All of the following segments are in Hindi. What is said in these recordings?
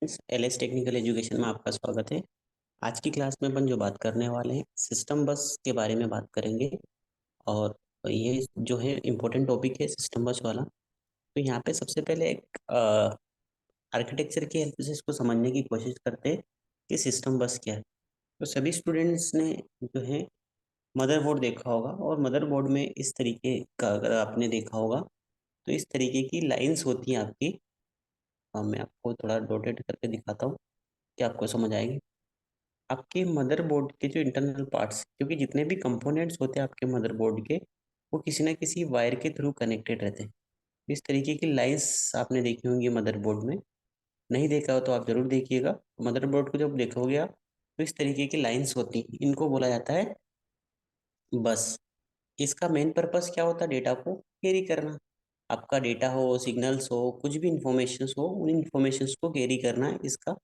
फ्रेंड्स, एलएस टेक्निकल एजुकेशन में आपका स्वागत है। आज की क्लास में अपन जो बात करने वाले हैं सिस्टम बस के बारे में बात करेंगे। और ये जो है इम्पोर्टेंट टॉपिक है सिस्टम बस वाला। तो यहाँ पे सबसे पहले एक आर्किटेक्चर की हेल्प से इसको समझने की कोशिश करते हैं कि सिस्टम बस क्या है। तो सभी स्टूडेंट्स ने जो है मदरबोर्ड देखा होगा, और मदरबोर्ड में इस तरीके का अगर आपने देखा होगा तो इस तरीके की लाइंस होती हैं आपकी। मैं आपको थोड़ा डॉटेड करके दिखाता हूँ कि आपको समझ आएगी। आपके मदरबोर्ड के जो इंटरनल पार्ट्स, क्योंकि जितने भी कंपोनेंट्स होते हैं आपके मदरबोर्ड के, वो किसी ना किसी वायर के थ्रू कनेक्टेड रहते हैं। इस तरीके की लाइंस आपने देखी होंगी मदरबोर्ड में। नहीं देखा हो तो आप जरूर देखिएगा। मदरबोर्ड को जब देखोगे आप तो इस तरीके की लाइंस होती हैं, इनको बोला जाता है बस। इसका मेन पर्पस क्या होता है? डेटा को कैरी करना। आपका डेटा हो, सिग्नल्स हो, कुछ भी इंफॉर्मेशन हो, उन इंफॉर्मेशन को कैरी करना इसका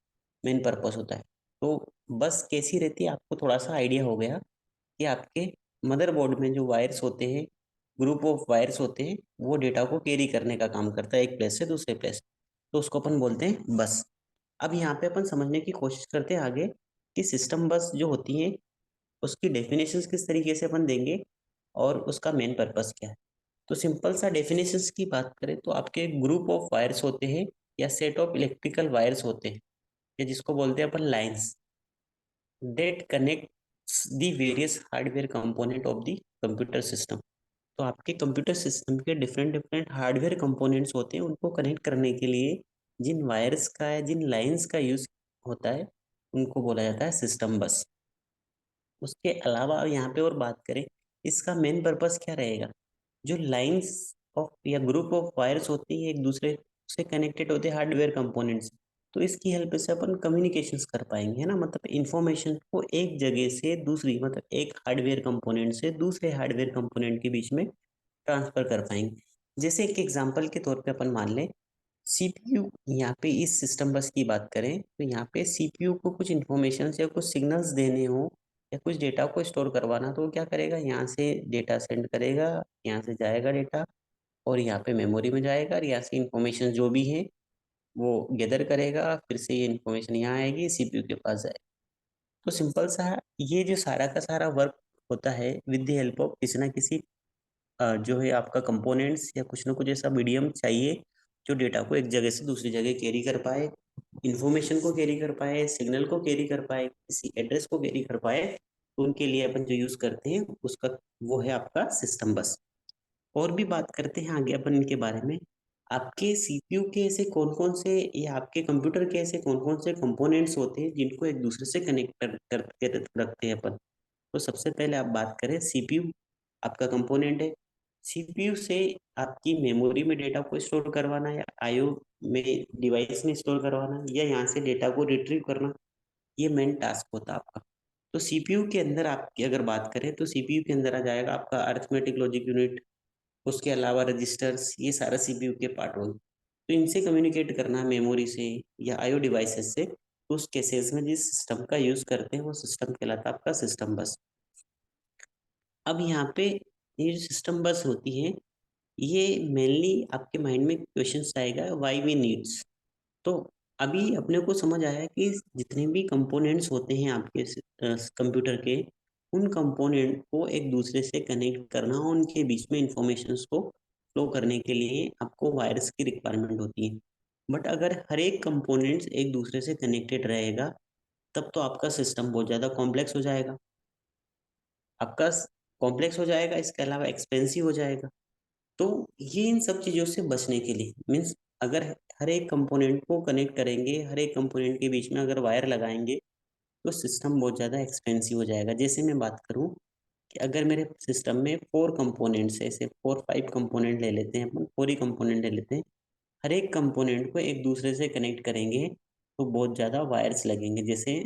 मेन पर्पस होता है। तो बस कैसी रहती है, आपको थोड़ा सा आइडिया हो गया कि आपके मदरबोर्ड में जो वायर्स होते हैं, ग्रुप ऑफ वायर्स होते हैं, वो डेटा को कैरी करने का काम करता है एक प्लेस से दूसरे प्लेस। तो उसको अपन बोलते हैं बस। अब यहाँ पे अपन समझने की कोशिश करते हैं आगे कि सिस्टम बस जो होती है उसकी डेफिनेशंस किस तरीके से अपन देंगे और उसका मेन पर्पस क्या है। तो सिंपल सा डेफिनेशंस की बात करें तो आपके ग्रुप ऑफ वायर्स होते हैं या सेट ऑफ इलेक्ट्रिकल वायर्स होते हैं, या जिसको बोलते हैं अपन lines, that connects the various hardware component of the computer system. तो आपके कंप्यूटर सिस्टम के डिफरेंट डिफरेंट हार्डवेयर कंपोनेंट्स होते हैं, उनको कनेक्ट करने के लिए जिन वायर्स का या जिन लाइंस का यूज होता है उनको बोला जाता है सिस्टम बस। उसके अलावा यहाँ पे और बात करें, इसका मेन पर्पस क्या रहेगा? जो लाइंस ऑफ या ग्रुप ऑफ वायर्स होती है एक दूसरे से कनेक्टेड होते हैं हार्डवेयर कंपोनेंट्स, तो इसकी हेल्प से अपन कम्युनिकेशंस कर पाएंगे, है ना। मतलब इंफॉर्मेशन को एक जगह से दूसरी, मतलब एक हार्डवेयर कंपोनेंट से दूसरे हार्डवेयर कंपोनेंट के बीच में ट्रांसफर कर पाएंगे। जैसे एक एग्जांपल के तौर पे अपन मान लें सीपीयू। यहाँ पे इस सिस्टम बस की बात करें तो यहाँ पे सीपीयू को कुछ इंफॉर्मेशन या कुछ सिग्नल्स देने हो या कुछ डेटा को स्टोर करवाना, तो वो क्या करेगा? यहाँ से डेटा सेंड करेगा, यहाँ से जाएगा डेटा और यहाँ पे मेमोरी में जाएगा, और यहाँ से इंफॉर्मेशन जो भी है वो गैदर करेगा, फिर से ये इंफॉर्मेशन यहाँ आएगी, सीपीयू के पास जाएगी। तो सिंपल सा ये जो सारा का सारा वर्क होता है विद द हेल्प ऑफ किसी ना किसी जो है आपका कंपोनेंट्स या कुछ ना कुछ ऐसा मीडियम चाहिए जो डेटा को एक जगह से दूसरी जगह कैरी कर पाए, इंफॉर्मेशन को कैरी कर पाए, सिग्नल को कैरी कर पाए, किसी एड्रेस को कैरी कर पाए। तो उनके लिए अपन जो यूज करते हैं उसका वो है आपका सिस्टम बस। और भी बात करते हैं आगे अपन इनके बारे में। आपके सीपीयू के ऐसे कौन कौन से या आपके कंप्यूटर के ऐसे कौन कौन से कंपोनेंट्स होते हैं जिनको एक दूसरे से कनेक्ट करके रखते हैं अपन। तो सबसे पहले आप बात करें, सीपीयू आपका कंपोनेंट है। सीपीयू से आपकी मेमोरी में डेटा को स्टोर करवाना या आईओ में डिवाइस में स्टोर करवाना या यहाँ से डेटा को रिट्रीव करना, ये मेन टास्क होता है आपका। तो सीपीयू के अंदर आपकी अगर बात करें तो सीपीयू के अंदर आ जाएगा आपका अरिथमेटिक लॉजिक यूनिट, उसके अलावा रजिस्टर्स, ये सारा सीपीयू के पार्ट होंगे। तो इनसे कम्युनिकेट करना मेमोरी से या आईओ डिवाइसेस से, तो उस केसेस में जिस सिस्टम का यूज करते हैं वो सिस्टम कहलाता है आपका सिस्टम बस। अब यहाँ पे ये जो सिस्टम बस होती है, ये मेनली आपके माइंड में क्वेश्चन आएगा व्हाई वी नीड्स। तो अभी अपने को समझ आया कि जितने भी कंपोनेंट्स होते हैं आपके कंप्यूटर के, उन कंपोनेंट को एक दूसरे से कनेक्ट करना, उनके बीच में इंफॉर्मेशंस को फ्लो करने के लिए आपको वायर्स की रिक्वायरमेंट होती है। बट अगर हर एक कंपोनेंट्स एक दूसरे से कनेक्टेड रहेगा तब तो आपका सिस्टम बहुत ज़्यादा कॉम्प्लेक्स हो जाएगा। आपका कॉम्प्लेक्स हो जाएगा, इसके अलावा एक्सपेंसिव हो जाएगा। तो ये इन सब चीज़ों से बचने के लिए मीन्स, अगर हर एक कंपोनेंट को कनेक्ट करेंगे, हर एक कंपोनेंट के बीच में अगर वायर लगाएंगे तो सिस्टम बहुत ज़्यादा एक्सपेंसिव हो जाएगा। जैसे मैं बात करूं कि अगर मेरे सिस्टम में 4 कंपोनेंट्स है, ऐसे 4 5 कंपोनेंट ले लेते हैं अपन, 4 ही कंपोनेंट ले लेते हैं। हर एक कंपोनेंट को एक दूसरे से कनेक्ट करेंगे तो बहुत ज़्यादा वायर्स लगेंगे। जैसे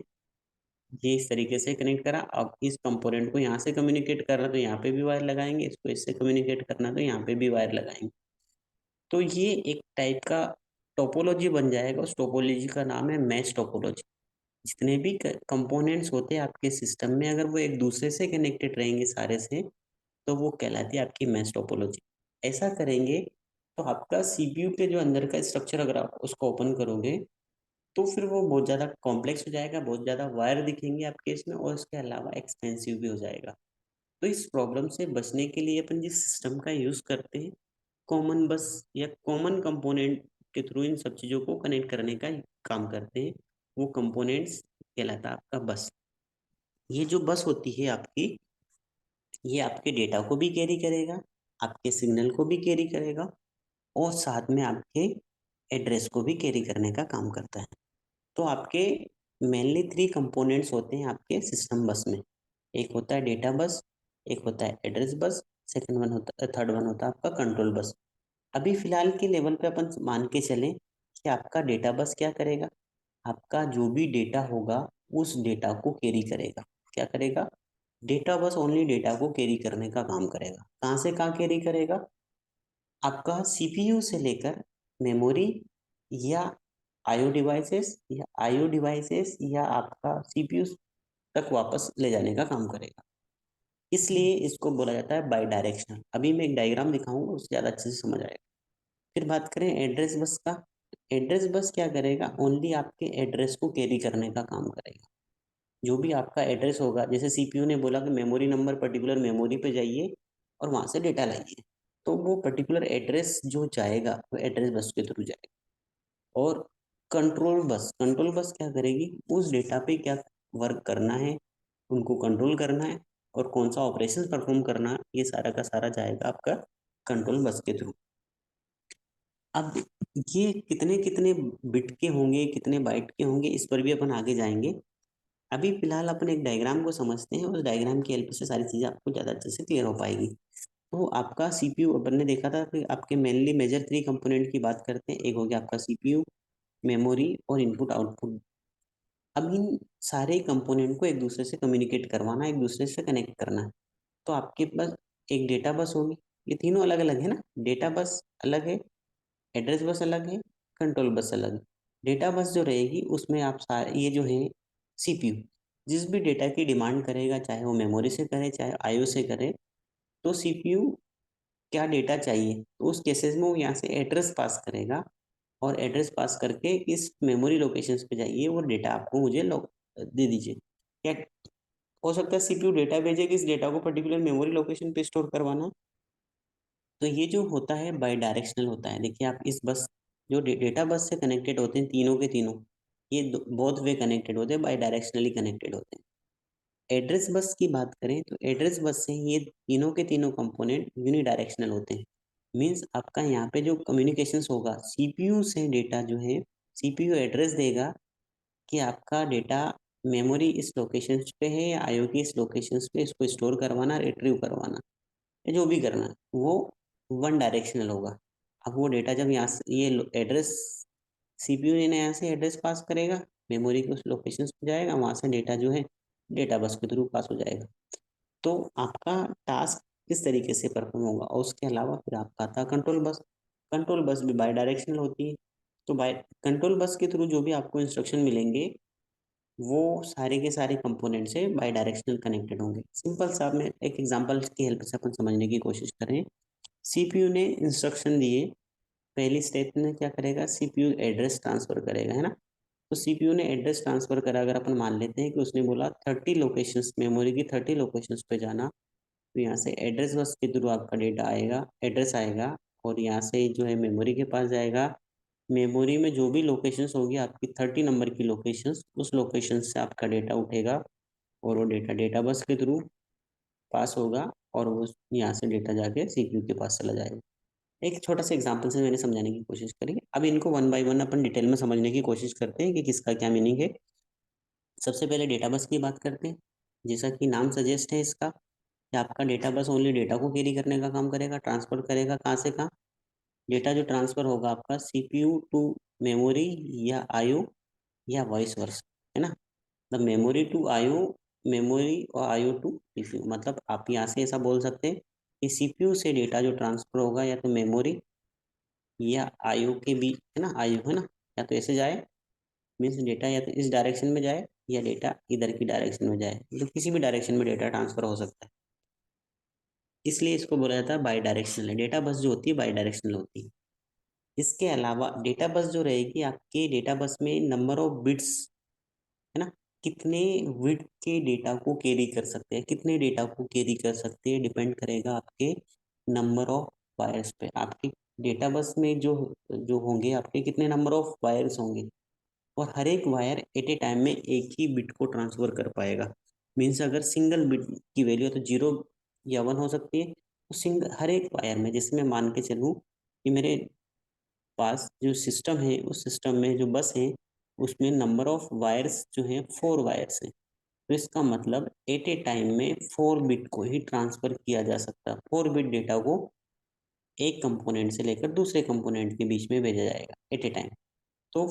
ये इस तरीके से कनेक्ट करा, अब इस कंपोनेंट को यहाँ से कम्युनिकेट करना तो यहाँ पे भी वायर लगाएंगे, इसको इससे कम्युनिकेट करना तो यहाँ पे भी वायर लगाएंगे। तो ये एक टाइप का टोपोलॉजी बन जाएगा। उस टोपोलॉजी का नाम है मैच टोपोलॉजी। जितने भी कंपोनेंट्स होते हैं आपके सिस्टम में, अगर वो एक दूसरे से कनेक्टेड रहेंगे सारे से, तो वो कहलाती है आपकी मैच टोपोलॉजी। ऐसा करेंगे तो आपका सीपीयू के जो अंदर का स्ट्रक्चर अगर आप उसको ओपन करोगे तो फिर वो बहुत ज़्यादा कॉम्प्लेक्स हो जाएगा, बहुत ज़्यादा वायर दिखेंगे आपके इसमें, और इसके अलावा एक्सपेंसिव भी हो जाएगा। तो इस प्रॉब्लम से बचने के लिए अपन जिस सिस्टम का यूज़ करते हैं, कॉमन बस या कॉमन कंपोनेंट के थ्रू इन सब चीज़ों को कनेक्ट करने का काम करते हैं, वो कंपोनेंट्स कहलाता है आपका बस। ये जो बस होती है आपकी, ये आपके डेटा को भी कैरी करेगा, आपके सिग्नल को भी कैरी करेगा, और साथ में आपके एड्रेस को भी कैरी करने का काम करता है। तो आपके मेनली 3 कंपोनेंट्स होते हैं आपके सिस्टम बस में। एक होता है डेटा बस, एक होता है एड्रेस बस, सेकंड वन होता थर्ड वन होता है आपका कंट्रोल बस। अभी फिलहाल के लेवल पे अपन मान के चलें कि आपका डेटा बस क्या करेगा, आपका जो भी डेटा होगा उस डेटा को कैरी करेगा। क्या करेगा? डेटा बस ओनली डेटा को कैरी करने का काम करेगा। कहाँ से कहाँ कैरी करेगा? आपका सीपीयू से लेकर मेमोरी, या आईओ डिवाइसेस या आपका सीपीयू तक वापस ले जाने का काम करेगा। इसलिए इसको बोला जाता है बाई डायरेक्शनल। अभी मैं एक डायग्राम दिखाऊंगा, उससे ज़्यादा अच्छे से समझ आएगा। फिर बात करें एड्रेस बस का। एड्रेस बस क्या करेगा? ओनली आपके एड्रेस को कैरी करने का काम करेगा। जो भी आपका एड्रेस होगा, जैसे सीपीयू ने बोला कि मेमोरी नंबर पर्टिकुलर मेमोरी पे जाइए और वहां से डेटा लाइए, तो वो पर्टिकुलर एड्रेस जो जाएगा वो एड्रेस बस के थ्रू जाएगा। और कंट्रोल बस क्या करेगी? उस डेटा पे क्या वर्क करना है, उनको कंट्रोल करना है, और कौन सा ऑपरेशन परफॉर्म करना है, ये सारा का सारा जाएगा आपका कंट्रोल बस के थ्रू। अब ये कितने कितने बिट के होंगे, कितने बाइट के होंगे, इस पर भी अपन आगे जाएंगे। अभी फिलहाल अपन एक डायग्राम को समझते हैं, उस डायग्राम की हेल्प से सारी चीजें आपको ज्यादा अच्छे से क्लियर हो पाएगी। तो आपका सीपीयू अपन ने देखा था कि आपके मेनली मेजर 3 कंपोनेंट की बात करते हैं। एक हो गया आपका सीपीयू, मेमोरी और इनपुट आउटपुट। अब इन सारे कंपोनेंट को एक दूसरे से कम्युनिकेट करवाना, एक दूसरे से कनेक्ट करना है। तो आपके पास एक डेटा बस होगी। ये तीनों अलग अलग है ना, डेटा बस अलग है, एड्रेस बस अलग है, कंट्रोल बस अलग है। डेटा बस जो रहेगी उसमें आप सारे ये जो है सीपीयू जिस भी डेटा की डिमांड करेगा, चाहे वो मेमोरी से करे चाहे आईओ से करे, तो सीपीयू क्या डेटा चाहिए तो उस केसेस में वो यहाँ से एड्रेस पास करेगा, और एड्रेस पास करके इस मेमोरी लोकेशंस पे जाइए और डेटा आपको मुझे दे दीजिए। क्या हो सकता है? सीपीयू डेटा भेजे कि इस डेटा को पर्टिकुलर मेमोरी लोकेशन पे स्टोर करवाना। तो ये जो होता है बाई डायरेक्शनल होता है। देखिए आप इस बस जो डेटा बस से कनेक्टेड होते हैं तीनों के तीनों, ये बोथ वे कनेक्टेड होते हैं, बाई डायरेक्शनली कनेक्टेड होते हैं। एड्रेस बस की बात करें तो एड्रेस बस से ये तीनों के तीनों कंपोनेंट यूनी डायरेक्शनल होते हैं। मीन्स आपका यहाँ पे जो कम्युनिकेशंस होगा सीपीयू से, डेटा जो है सीपीयू एड्रेस देगा कि आपका डेटा मेमोरी इस लोकेशन पे है या आईओ की इस लोकेशन पे, इसको स्टोर करवाना, रिट्रीव करवाना, या जो भी करना है वो वन डायरेक्शनल होगा। अब वो डेटा जब यहाँ से ये एड्रेस सीपीयू ने यहाँ से एड्रेस पास करेगा, मेमोरी के उस लोकेशन पे जाएगा, वहाँ से डेटा जो है डेटा बस के थ्रू पास हो जाएगा। तो आपका टास्क किस तरीके से परफॉर्म होगा। और उसके अलावा फिर आपका आता है कंट्रोल बस। कंट्रोल बस भी बाई डायरेक्शनल होती है। तो बाय कंट्रोल बस के थ्रू जो भी आपको इंस्ट्रक्शन मिलेंगे वो सारे के सारे कंपोनेंट से बाई डायरेक्शनल कनेक्टेड होंगे। सिंपल सा मैं एक एग्जांपल की हेल्प से अपन समझने की कोशिश करें। सीपीयू ने इंस्ट्रक्शन दिए, पहली स्टेप में क्या करेगा? सीपीयू एड्रेस ट्रांसफर करेगा, है ना। तो सीपीयू ने एड्रेस ट्रांसफर करा, अगर अपन मान लेते हैं कि उसने बोला 30 लोकेशंस, मेमोरी की 30 लोकेशंस पे जाना, तो यहाँ से एड्रेस बस के थ्रू आपका डेटा आएगा, एड्रेस आएगा, और यहाँ से जो है मेमोरी के पास जाएगा। मेमोरी में जो भी लोकेशंस होगी आपकी 30 नंबर की लोकेशंस, उस लोकेशन से आपका डेटा उठेगा, और वो डेटा डेटा बस के थ्रू पास होगा, और वो यहाँ से डेटा जाके सीपीयू के पास चला जाएगा। एक छोटा सा एग्जांपल से मैंने समझाने की कोशिश करी। अब इनको one by one upon detail में समझने की कोशिश करते हैं कि किसका क्या मीनिंग है। सबसे पहले डेटा बस की बात करते हैं। जैसा कि नाम सजेस्ट है इसका, कि आपका डेटा बस ओनली डेटा को कैरी करने का काम करेगा, ट्रांसफर करेगा कहाँ से कहाँ। डेटा जो ट्रांसफर होगा आपका सीपीयू टू मेमोरी या आईओ, या वॉइस वर्स, है ना। मतलब मेमोरी टू आईओ, मेमोरी और आईओ टू सीपीयू। मतलब आप यहाँ से ऐसा बोल सकते हैं कि सीपीयू से डेटा जो ट्रांसफर होगा या तो मेमोरी या आईओ के बीच, है ना, आईओ, है ना, या तो ऐसे जाए, मीन्स डेटा या तो इस डायरेक्शन में जाए या डेटा इधर की डायरेक्शन में जाए, मतलब किसी भी डायरेक्शन में डेटा ट्रांसफर हो सकता है। इसलिए इसको बोला जाता है बाई डायरेक्शनल। डेटा बस जो होती है बाई डायरेक्शनल होती है। इसके अलावा डेटा बस जो रहेगी आपके डेटा बस में नंबर ऑफ बिट्स, है ना, कितने बिट के डेटा को कैरी कर सकते हैं, कितने डेटा को कैरी कर सकते हैं, डिपेंड करेगा आपके नंबर ऑफ वायर्स पे। आपके डेटा बस में जो जो होंगे आपके कितने नंबर ऑफ वायर्स होंगे, और हर एक वायर एट ए टाइम में एक ही बिट को ट्रांसफर कर पाएगा। मीन्स अगर सिंगल बिट की वैल्यू तो 0 या 1 हो सकती है, तो सिंगल हर एक वायर में, जैसे मैं मान के चलूँ कि मेरे पास जो सिस्टम है उस सिस्टम में जो बस है उसमें नंबर ऑफ वायर्स जो है 4 वायर्स हैं, तो इसका मतलब एट ए टाइम में 4 बिट को ही ट्रांसफर किया जा सकता है। 4 बिट डेटा को एक कंपोनेंट से लेकर दूसरे कंपोनेंट के बीच में भेजा जाएगा एट ए टाइम। तो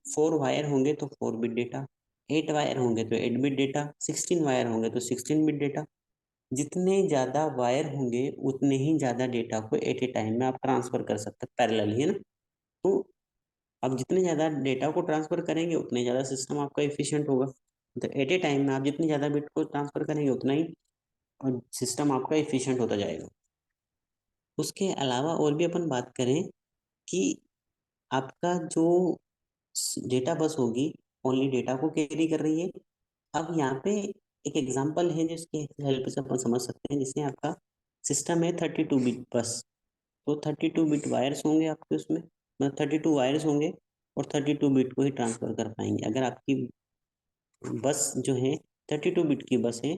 4 वायर होंगे तो 4 बिट डेटा, 8 वायर होंगे तो 8 बिट डेटा, 16 वायर होंगे तो 16 बिट डेटा। जितने ज़्यादा वायर होंगे उतने ही ज़्यादा डेटा को एट ए टाइम में आप ट्रांसफर कर सकते हैं पैरेलली, है ना। तो अब जितने ज़्यादा डेटा को ट्रांसफर करेंगे उतने ज़्यादा सिस्टम आपका एफिशिएंट होगा। तो एट ए टाइम में आप जितनी ज़्यादा बिट को ट्रांसफर करेंगे उतना ही सिस्टम आपका एफिशिएंट होता जाएगा। उसके अलावा और भी अपन बात करें कि आपका जो डेटा बस होगी ओनली डेटा को कैरी कर रही है। अब यहाँ पे एक एग्जांपल है जिसके हेल्प से अपन समझ सकते हैं, जिसमें आपका सिस्टम है 32 बिट बस। तो 32 बिट वायर्स होंगे आपके उसमें, मतलब 32 वायर्स होंगे और 32 बिट को ही ट्रांसफर कर पाएंगे। अगर आपकी बस जो है 32 बिट की बस है,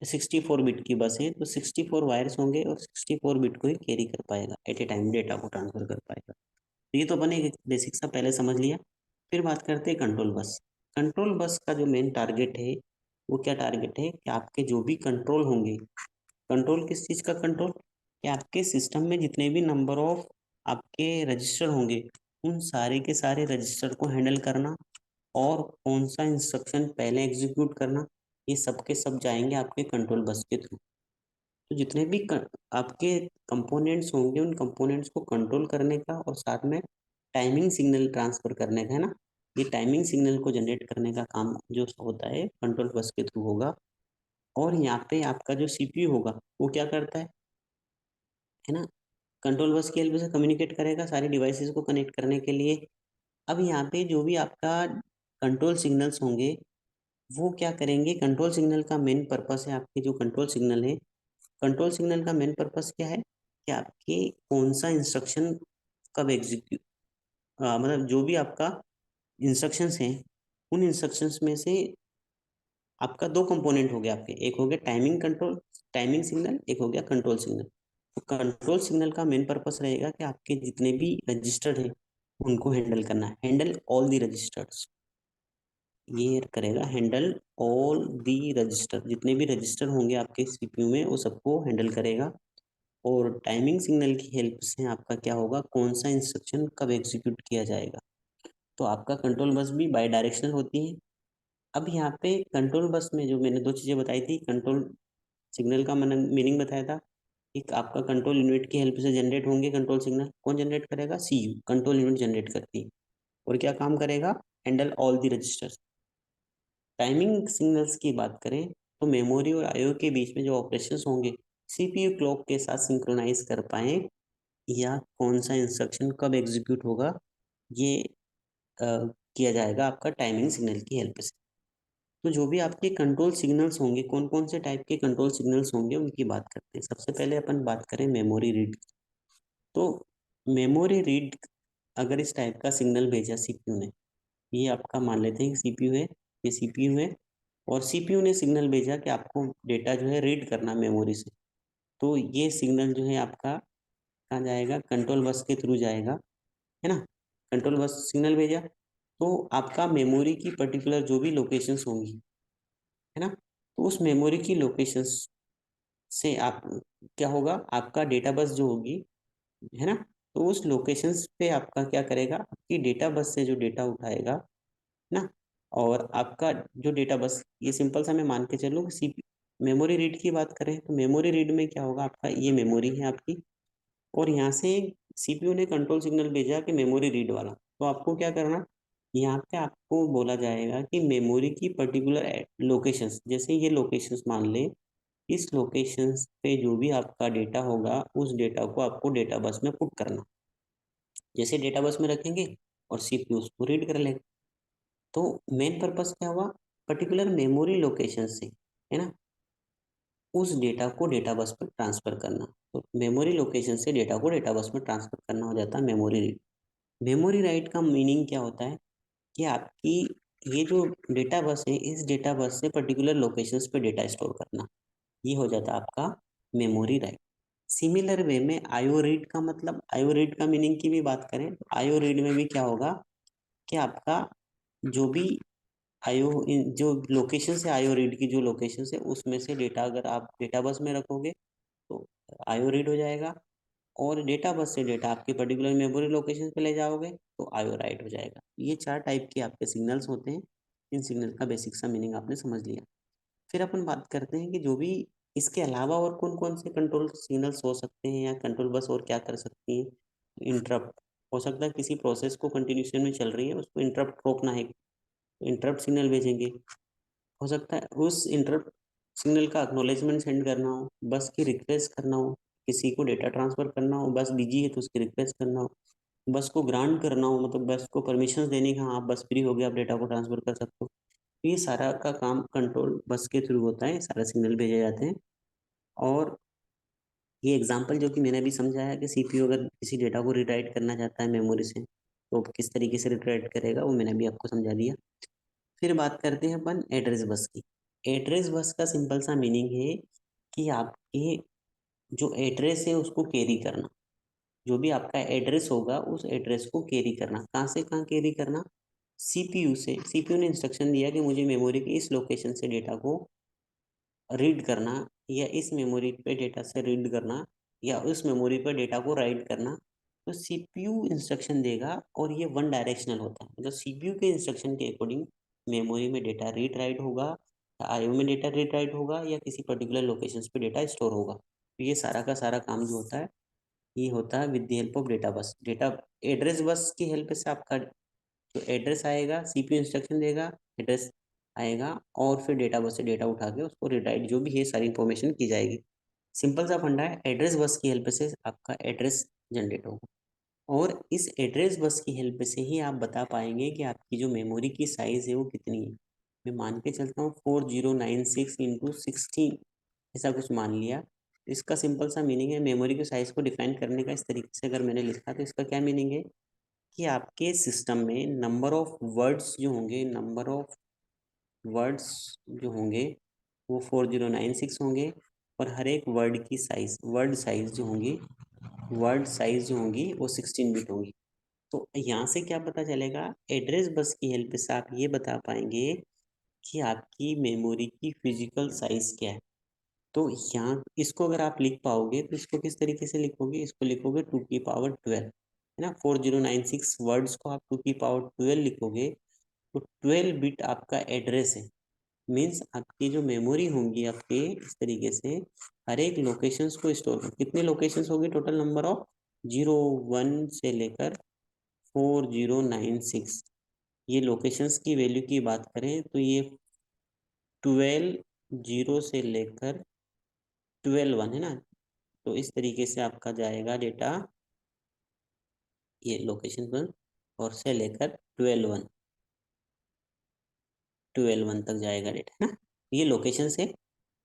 64 बिट की बस है, तो 64 वायर्स होंगे और 64 बिट को ही कैरी कर पाएगा एट ए टाइम, डेटा को ट्रांसफर कर पाएगा। तो ये तो अपन एक बेसिक सा पहले समझ लिया। फिर बात करते हैं कंट्रोल बस। कंट्रोल बस का जो मेन टारगेट है वो क्या टारगेट है कि आपके जो भी कंट्रोल होंगे, कंट्रोल किस चीज़ का कंट्रोल, कि आपके सिस्टम में जितने भी नंबर ऑफ आपके रजिस्टर होंगे उन सारे के सारे रजिस्टर को हैंडल करना, और कौन सा इंस्ट्रक्शन पहले एग्जीक्यूट करना, ये सब के सब जाएंगे आपके कंट्रोल बस के थ्रू। तो जितने भी आपके कंपोनेंट्स होंगे उन कंपोनेंट्स को कंट्रोल करने का और साथ में टाइमिंग सिग्नल ट्रांसफर करने का, है ना, ये टाइमिंग सिग्नल को जनरेट करने का काम जो होता है कंट्रोल बस के थ्रू होगा। और यहाँ पे आपका जो सीपीयू होगा वो क्या करता है ना, कंट्रोल बस की हेल्प से कम्युनिकेट करेगा सारी डिवाइसेस को कनेक्ट करने के लिए। अब यहाँ पे जो भी आपका कंट्रोल सिग्नल्स होंगे वो क्या करेंगे, कंट्रोल सिग्नल का मेन पर्पस है, आपके जो कंट्रोल सिग्नल है, कंट्रोल सिग्नल का मेन पर्पस क्या है कि आपके कौन सा इंस्ट्रक्शन कब एग्जीक्यूट, मतलब जो भी आपका इंस्ट्रक्शंस हैं उन इंस्ट्रक्शंस में से आपका दो कंपोनेंट हो गया आपके, एक हो गया टाइमिंग कंट्रोल, टाइमिंग सिग्नल, एक हो गया कंट्रोल सिग्नल। तो कंट्रोल सिग्नल का मेन पर्पस रहेगा कि आपके जितने भी रजिस्टर हैं उनको हैंडल करना, हैंडल ऑल दी रजिस्टर्स, ये करेगा हैंडल ऑल दी रजिस्टर, जितने भी रजिस्टर होंगे आपके सीपीयू में वो सबको हैंडल करेगा। और टाइमिंग सिग्नल की हेल्प से आपका क्या होगा, कौन सा इंस्ट्रक्शन कब एग्जीक्यूट किया जाएगा। तो आपका कंट्रोल बस भी बाई डायरेक्शनल होती है। अब यहाँ पे कंट्रोल बस में जो मैंने दो चीज़ें बताई थी, कंट्रोल सिग्नल का मीनिंग बताया था, एक आपका कंट्रोल यूनिट की हेल्प से जनरेट होंगे कंट्रोल सिग्नल, कौन जनरेट करेगा, सीयू, कंट्रोल यूनिट जनरेट करती है। और क्या काम करेगा, handle all the registers. Timing signals की बात करें तो मेमोरी और आईओ के बीच में जो ऑपरेशंस होंगे सीपीयू क्लॉक के साथ सिंक्रोनाइज कर पाए, या कौन सा इंस्ट्रक्शन कब एग्जीक्यूट होगा, ये किया जाएगा आपका टाइमिंग सिग्नल की हेल्प से। तो जो भी आपके कंट्रोल सिग्नल्स होंगे, कौन कौन से टाइप के कंट्रोल सिग्नल्स होंगे उनकी बात करते हैं। सबसे पहले अपन बात करें मेमोरी रीड। तो मेमोरी रीड, अगर इस टाइप का सिग्नल भेजा सीपीयू ने, ये आपका मान लेते हैं कि सीपीयू है, ये सीपीयू है, और सीपीयू ने सिग्नल भेजा कि आपको डेटा जो है रीड करना मेमोरी से। तो ये सिग्नल जो है आपका कहाँ जाएगा, कंट्रोल बस के थ्रू जाएगा, है ना। कंट्रोल बस सिग्नल भेजा तो आपका मेमोरी की पर्टिकुलर जो भी लोकेशंस होंगी, है ना, तो उस मेमोरी की लोकेशंस से आप क्या होगा, आपका डेटा बस जो होगी, है ना, तो उस लोकेशंस पे आपका क्या करेगा, आपकी डेटा बस से जो डेटा उठाएगा, है ना। और आपका जो डेटा बस, ये सिंपल सा मैं मान के चलूँ, सी मेमोरी रीड की बात करें तो मेमोरी रीड में क्या होगा, आपका ये मेमोरी है आपकी, और यहाँ से सीपीयू ने कंट्रोल सिग्नल भेजा कि मेमोरी रीड वाला, तो आपको क्या करना, यहाँ पे आपको बोला जाएगा कि मेमोरी की पर्टिकुलर लोकेशंस, जैसे ये लोकेशंस मान ले, इस लोकेशंस पे जो भी आपका डेटा होगा उस डेटा को आपको डेटा बस में पुट करना। जैसे डेटा बस में रखेंगे और सीपीयू उसको रीड कर लेगा। तो मेन पर्पस क्या हुआ, पर्टिकुलर मेमोरी लोकेशन से, है ना, उस डेटा को डेटा बस पर ट्रांसफर करना। तो मेमोरी लोकेशन से डेटा को डेटा बस में ट्रांसफर करना हो जाता है मेमोरी रीड। मेमोरी राइट का मीनिंग क्या होता है कि आपकी ये जो डेटा बस है, इस डेटा बस से पर्टिकुलर लोकेशंस पे डेटा स्टोर करना, ये हो जाता है आपका मेमोरी राइट। सिमिलर वे में आईओ रीड का मतलब, आईओ रीड का मीनिंग की भी बात करें तो आईओ रीड में भी क्या होगा कि आपका जो भी आईओ जो लोकेशन से आईओ रीड की जो लोकेशन है उसमें से डेटा अगर आप डेटा बस में रखोगे तो आईओ रीड हो जाएगा, और डेटा बस से डेटा आपकी पर्टिकुलर मेमोरी लोकेशन पे ले जाओगे तो आईओ राइट हो जाएगा। ये चार टाइप के आपके सिग्नल्स होते हैं। इन सिग्नल का बेसिक सा मीनिंग आपने समझ लिया। फिर अपन बात करते हैं कि जो भी इसके अलावा और कौन कौन से कंट्रोल सिग्नल्स हो सकते हैं या कंट्रोल बस और क्या कर सकती है। इंटरप्ट हो सकता है, किसी प्रोसेस को कंटिन्यूशन में चल रही है उसको इंटरप्ट रोकना है, इंटरप्ट सिग्नल भेजेंगे। हो सकता है उस इंटरप्ट सिग्नल का एक्नॉलेजमेंट सेंड करना हो, बस की रिक्वेस्ट करना हो, किसी को डेटा ट्रांसफर करना हो, बस बिजी है तो उसकी रिक्वेस्ट करना हो, बस को ग्रांट करना हो, मतलब बस को परमिशन देने का, हाँ आप बस फ्री हो गए आप डेटा को ट्रांसफर कर सकते हो। ये सारा का काम कंट्रोल बस के थ्रू होता है, सारे सिग्नल भेजे जाते हैं। और ये एग्जांपल जो कि मैंने अभी समझाया कि सीपीयू अगर किसी डेटा को रिराइट करना चाहता है मेमोरी से तो किस तरीके से रिराइट करेगा, वो मैंने अभी आपको समझा दिया। फिर बात करते हैं अपन एड्रेस बस की। एड्रेस बस का सिंपल सा मीनिंग है कि आपके जो एड्रेस है उसको कैरी करना। जो भी आपका एड्रेस होगा उस एड्रेस को कैरी करना, कहाँ से कहाँ कैरी करना, सीपीयू से। सीपीयू ने इंस्ट्रक्शन दिया कि मुझे मेमोरी के इस लोकेशन से डेटा को रीड करना, या इस मेमोरी पे डेटा से रीड करना, या उस मेमोरी पे डेटा को राइट करना। तो सीपीयू इंस्ट्रक्शन देगा और ये वन डायरेक्शनल होता है, मतलब सीपीयू के इंस्ट्रक्शन के अकॉर्डिंग मेमोरी में डेटा रीड राइट होगा, या आईओ में डेटा रीड राइट होगा, या किसी पर्टिकुलर लोकेशंस पे डेटा स्टोर होगा। तो ये सारा का सारा काम जो होता है ये होता है with the help of data bus. Data address bus की हेल्प से आपका तो एड्रेस आएगा, सीपीयू इंस्ट्रक्शन देगा, एड्रेस आएगा, और फिर डेटा बस से डेटा उठा के उसको रिडाइट जो भी है सारी इंफॉर्मेशन की जाएगी। सिंपल सा फंडा है, एड्रेस बस की हेल्प से आपका एड्रेस जनरेट होगा। और इस एड्रेस बस की हेल्प से ही आप बता पाएंगे कि आपकी जो मेमोरी की साइज है वो कितनी है। मैं मान के चलता हूँ 4096 × 16, ऐसा कुछ मान लिया। इसका सिंपल सा मीनिंग है, मेमोरी के साइज को डिफाइन करने का इस तरीके से अगर मैंने लिखा तो इसका क्या मीनिंग है कि आपके सिस्टम में नंबर ऑफ वर्ड्स जो होंगे, नंबर ऑफ वर्ड्स जो होंगे वो 4096 होंगे, और हर एक वर्ड की साइज, वर्ड साइज जो होंगी, वर्ड साइज जो होंगी वो 16 बिट होंगी। तो यहाँ से क्या पता चलेगा, एड्रेस बस की हेल्प से आप ये बता पाएंगे कि आपकी मेमोरी की फिजिकल साइज क्या है। तो यहाँ इसको अगर आप लिख पाओगे तो इसको किस तरीके से लिखोगे, इसको लिखोगे 2 की पावर 12, है ना। 4096 वर्ड्स को आप 2 की पावर 12 लिखोगे तो 12 बिट आपका एड्रेस है। मीन्स आपकी जो मेमोरी होंगी आपके इस तरीके से हर एक लोकेशंस को स्टोर कर, कितने लोकेशंस होंगे टोटल, नंबर ऑफ 01 से लेकर 4096। ये लोकेशंस की वैल्यू की बात करें तो ये 12 0 से लेकर 12 1 है ना। तो इस तरीके से आपका जाएगा डेटा, ये लोकेशन पर, और से लेकर 12 1 तक जाएगा डेटा, है ना। ये लोकेशन से,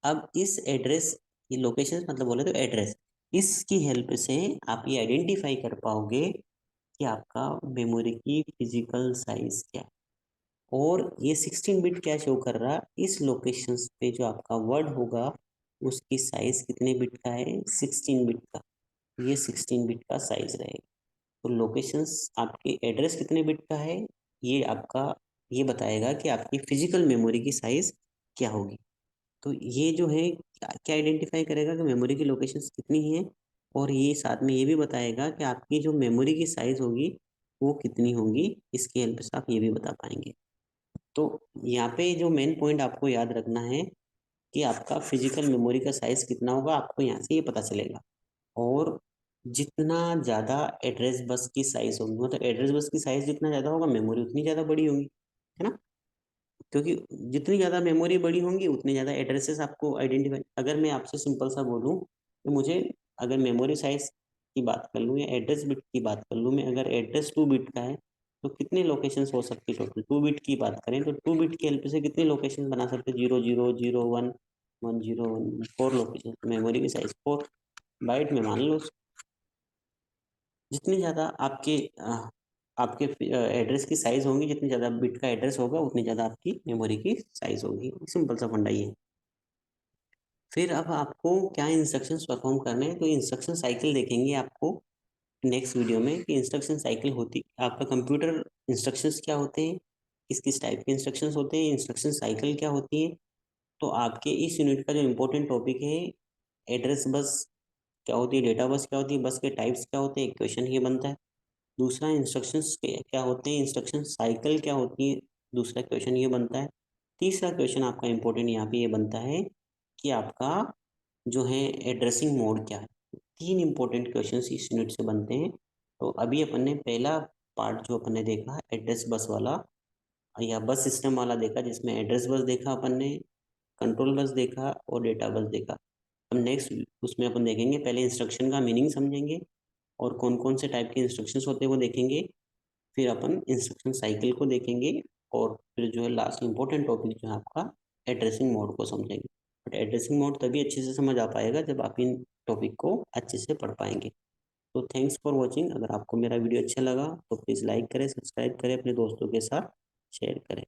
अब इस एड्रेस, ये लोकेशन मतलब बोले तो एड्रेस, इसकी हेल्प से आप ये आइडेंटिफाई कर पाओगे कि आपका मेमोरी की फिजिकल साइज क्या है। और ये 16 बिट क्या शो कर रहा, इस लोकेशन पे जो आपका वर्ड होगा उसकी साइज कितने बिट का है, 16 बिट का। ये 16 बिट का साइज रहेगा। तो लोकेशंस आपके एड्रेस कितने बिट का है ये आपका ये बताएगा कि आपकी फिजिकल मेमोरी की साइज क्या होगी। तो ये जो है क्या क्या आइडेंटिफाई करेगा कि मेमोरी की लोकेशंस कितनी है, और ये साथ में ये भी बताएगा कि आपकी जो मेमोरी की साइज होगी वो कितनी होगी। इसकी हेल्प से आप ये भी बता पाएंगे। तो यहाँ पे जो मेन पॉइंट आपको याद रखना है कि आपका फिजिकल मेमोरी का साइज कितना होगा, आपको यहाँ से ये पता चलेगा। और जितना ज़्यादा एड्रेस बस की साइज होगी, मतलब एड्रेस बस की साइज जितना ज़्यादा होगा मेमोरी उतनी ज़्यादा बड़ी होगी, है ना। क्योंकि जितनी ज़्यादा मेमोरी बड़ी होंगी उतने ज़्यादा एड्रेसेस आपको आइडेंटिफाई। अगर मैं आपसे सिंपल सा बोलूँ तो मुझे अगर मेमोरी साइज की बात कर लूँ या एड्रेस बिट की बात कर लूँ मैं, अगर एड्रेस 2 बिट का है तो कितने लोकेशंस हो सकती है टोटल? 2 बिट की बात करें तो 2 बिट की हेल्प से कितने लोकेशन बना सकते हैं? 00, 01, 10, 4 लोकेशन। मेमोरी की साइज 4 बाइट में मान लो। जितनी ज़्यादा आपके एड्रेस की साइज होंगी, जितनी ज़्यादा बिट का एड्रेस होगा उतनी ज़्यादा आपकी मेमोरी की साइज होगी। सिंपल सा फंडा ये है। फिर अब आपको क्या इंस्ट्रक्शंस परफॉर्म करने हैं, तो इंस्ट्रक्शन साइकिल देखेंगे आपको नेक्स्ट वीडियो में कि इंस्ट्रक्शन साइकिल होती आपका कंप्यूटर इंस्ट्रक्शंस क्या होते हैं, किस किस टाइप के इंस्ट्रक्शंस होते हैं, इंस्ट्रक्शन साइकिल क्या होती है। तो आपके इस यूनिट का जो इम्पोर्टेंट टॉपिक है, एड्रेस बस क्या होती है, डेटा बस क्या होती है, बस के टाइप्स क्या होते हैं, एक क्वेश्चन ये बनता है। दूसरा इंस्ट्रक्शंस क्या होते हैं, इंस्ट्रक्शन साइकिल क्या होती है, दूसरा क्वेश्चन ये बनता है। तीसरा क्वेश्चन आपका इम्पोर्टेंट यहाँ पे ये बनता है कि आपका जो है एड्रेसिंग मोड क्या है। तीन इंपॉर्टेंट क्वेश्चंस इस यूनिट से बनते हैं। तो अभी अपन ने पहला पार्ट जो अपन ने देखा एड्रेस बस वाला या बस सिस्टम वाला देखा, जिसमें एड्रेस बस देखा अपन ने, कंट्रोल बस देखा और डेटा बस देखा। अब नेक्स्ट उसमें अपन देखेंगे, पहले इंस्ट्रक्शन का मीनिंग समझेंगे और कौन कौन से टाइप के इंस्ट्रक्शंस होते हैं वो देखेंगे। फिर अपन इंस्ट्रक्शन साइकिल को देखेंगे और फिर जो है लास्ट इंपॉर्टेंट टॉपिक जो है आपका एड्रेसिंग मोड को समझेंगे। बट एड्रेसिंग मोड तभी अच्छे से समझ आ पाएगा जब आप इन टॉपिक को अच्छे से पढ़ पाएंगे। तो थैंक्स फॉर वॉचिंग। अगर आपको मेरा वीडियो अच्छा लगा तो प्लीज़ लाइक करें, सब्सक्राइब करें, अपने दोस्तों के साथ शेयर करें।